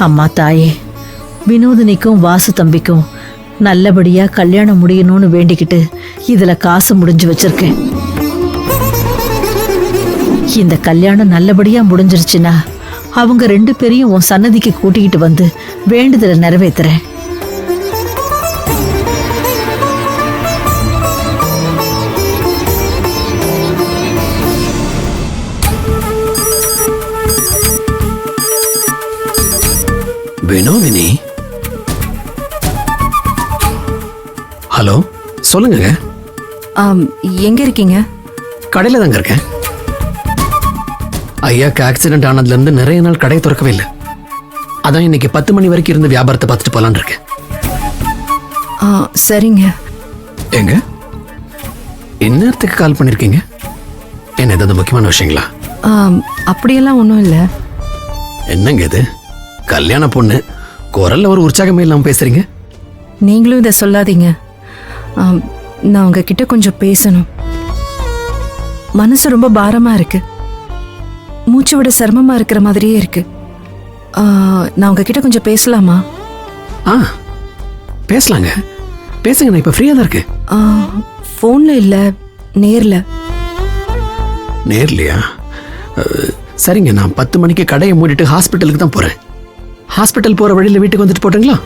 அம்மா தாயே, வினோதினிக்கும் வாசு தம்பிக்கும் நல்லபடியா கல்யாணம் முடியணும்னு வேண்டிக்கிட்டு இதுல காசு முடிஞ்சு வச்சிருக்கேன். இந்த கல்யாணம் நல்லபடியா முடிஞ்சிருச்சுன்னா அவங்க 2 பேரையும் உன் சன்னதிக்கு கூட்டிக்கிட்டு வந்து வேண்டுதலை நிறைவேத்துறேன். வினோதினி, ஹலோ, சொல்லுங்க. எங்க இருக்கீங்க? கடையில தாங்க இருக்கேன். ஐயாக்கு ஆக்சிடென்ட் ஆனதுல இருந்து நிறைய நாள் கடையை திறக்கவே இல்லை. அதான் இன்னைக்கு 10 மணி வரைக்கும் இருந்து வியாபாரத்தை பார்த்துட்டு போலான்னு இருக்கேன். சரிங்க. எங்க இந்நேரத்துக்கு கால் பண்ணிருக்கீங்க? என்ன ஏதாவது முக்கியமான விஷயங்களா? அப்படியெல்லாம் ஒன்றும் இல்லை. என்னங்க இது, கல்யாண பொண்ணு குரல்ல ஒரு உற்சாகமே இல்லாம பேசுறீங்க? நீங்களும் இதை சொல்லாதீங்க. நான் உங்ககிட்ட கொஞ்சம் பேசணும். மனசு ரொம்ப பாரமா இருக்கு. மூச்சு விட சிரமமா இருக்கிற மாதிரியே இருக்கு. நான் உங்ககிட்ட கொஞ்சம் பேசலாமா? பேசலாங்க, பேசுங்க. நான் இப்ப ஃப்ரீயா தான் இருக்கு. போன்ல இல்ல, நேர்ல. நேர்லையா? சரிங்க, நான் 10 மணிக்கு கடையை மூடிட்டு ஹாஸ்பிட்டலுக்கு தான் போறேன். ஹாஸ்பிட்டல் போற வழியில வீட்டுக்கு வந்துட்டு போட்டுங்களா?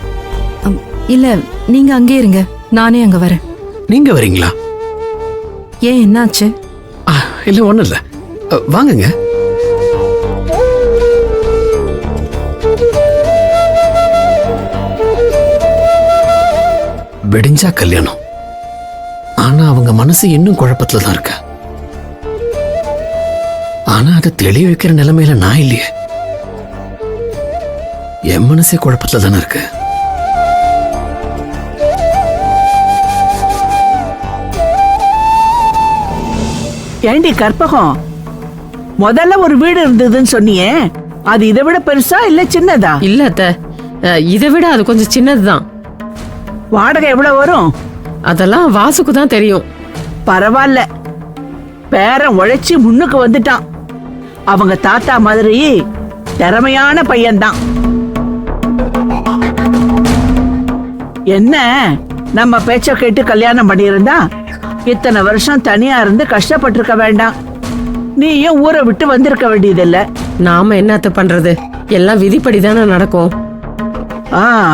இல்ல, நீங்க அங்கே இருங்க, நானே அங்க வரேன். நீங்க வரீங்களா? ஏன், என்னாச்சு? இல்ல, ஒண்ணும் இல்ல, வாங்குங்க. வெடிஞ்சா கல்யாணம். ஆனா அவங்க மனசு இன்னும் குழப்பத்துல தான் இருக்கு. ஆனா அதை தெளிய வைக்கிற நிலைமையில நான் இல்லையே. என் மனசே குழப்பத்துல தானே இருக்கு. ஏண்டி கற்பகம், முதல்ல ஒரு வீடு இருந்ததுன்னு சொன்னியே, அது இதை விட பெருசா இல்ல சின்னதா? இல்ல அத்த, இதை விட அது கொஞ்சம் சின்னதுதான். வாடகை எவ்வளவு வரும்? அதெல்லாம் வாசுக்கு தான் தெரியும். பரவாயில்ல, பேரன் உழைச்சி முன்னுக்கு வந்துட்டான். அவங்க தாத்தா மாதிரி திறமையான பையன்தான். என்ன, நம்ம பேச்ச கேட்டு கல்யாணம் பண்ணியிருந்தா இத்தனை வருஷம் தனியா இருந்து கஷ்டப்பட்டிருக்க வேண்டாம். நீயும் ஊரை விட்டு வந்திருக்க வேண்டியதில்ல. நாம என்னத்த பண்றது, எல்லாம் விதிப்படி தானே நடக்கும்.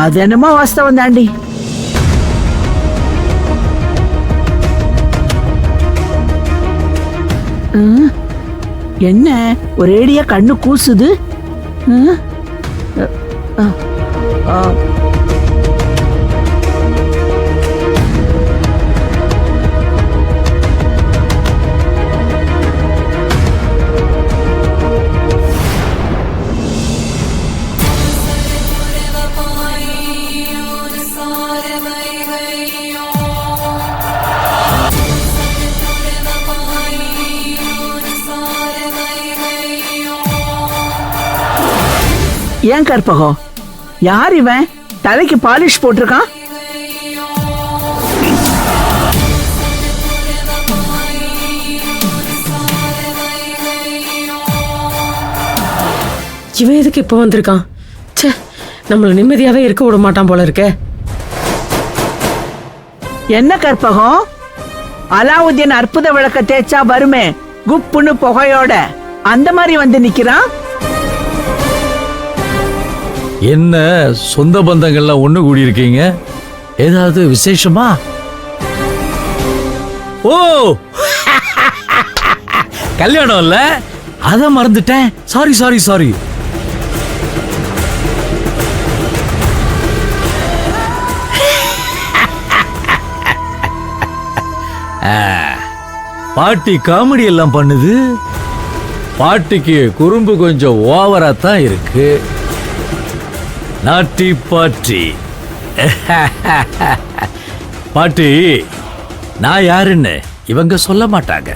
அது என்னமோ வாஸ்தவம் தாண்டி. என்ன ஒரேடியா கண்ணு கூசுது? ஏன் கற்பகம், யார் இவன்? தலைக்கு பாலிஷ் போட்டிருக்கான். இவன் எதுக்கு இப்ப வந்திருக்கான்? ச்சே, நம்மள நிம்மதியாவே இருக்க விட மாட்டான் போல இருக்க. என்ன கற்பகம், அலாவுதீன் அற்புத விளக்க தேய்ச்சா வருமே குப்புன்னு புகையோட, அந்த மாதிரி வந்து நிக்கிறான். என்ன சொந்த பந்தங்கள்லாம் ஒண்ணு கூடி இருக்கீங்க? ஏதாவது விசேஷமா? ஓ, கல்யாணம் இல்ல, அத மறந்துட்டேன். Sorry sorry sorry. பாட்டி காமெடி எல்லாம் பண்ணுது. பாட்டிக்கு குறும்பு கொஞ்சம் ஓவரா தான் இருக்கு. நாட்டி பாட்டி. பாட்டி, நான் யாருன்னு இவங்க சொல்ல மாட்டாங்க,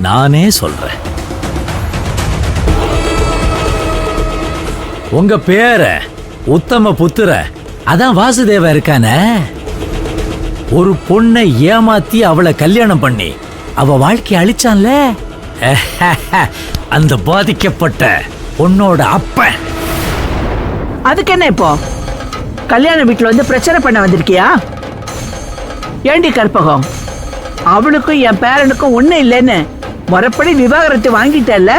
நானே சொல்றேன். உங்க பேர உத்தம புத்திர, அதான் வாசுதேவ இருக்கானே, ஒரு பொண்ணை ஏமாத்தி அவளை கல்யாணம் பண்ணி அவ வாழ்க்கை அழிச்சான்ல, அந்த பாதிக்கப்பட்ட பொண்ணோட அப்பன். அதுக்கு என்ன இப்போ கல்யாண வீட்டுல வந்து பிரச்சனை பண்ண வந்திருக்கியா? ஏண்டி கற்பகம், அவளுக்கும் என் பேரனுக்கும் ஒண்ணு இல்லைன்னு முறைப்படி விவாகரத்து வாங்கிட்டல்ல?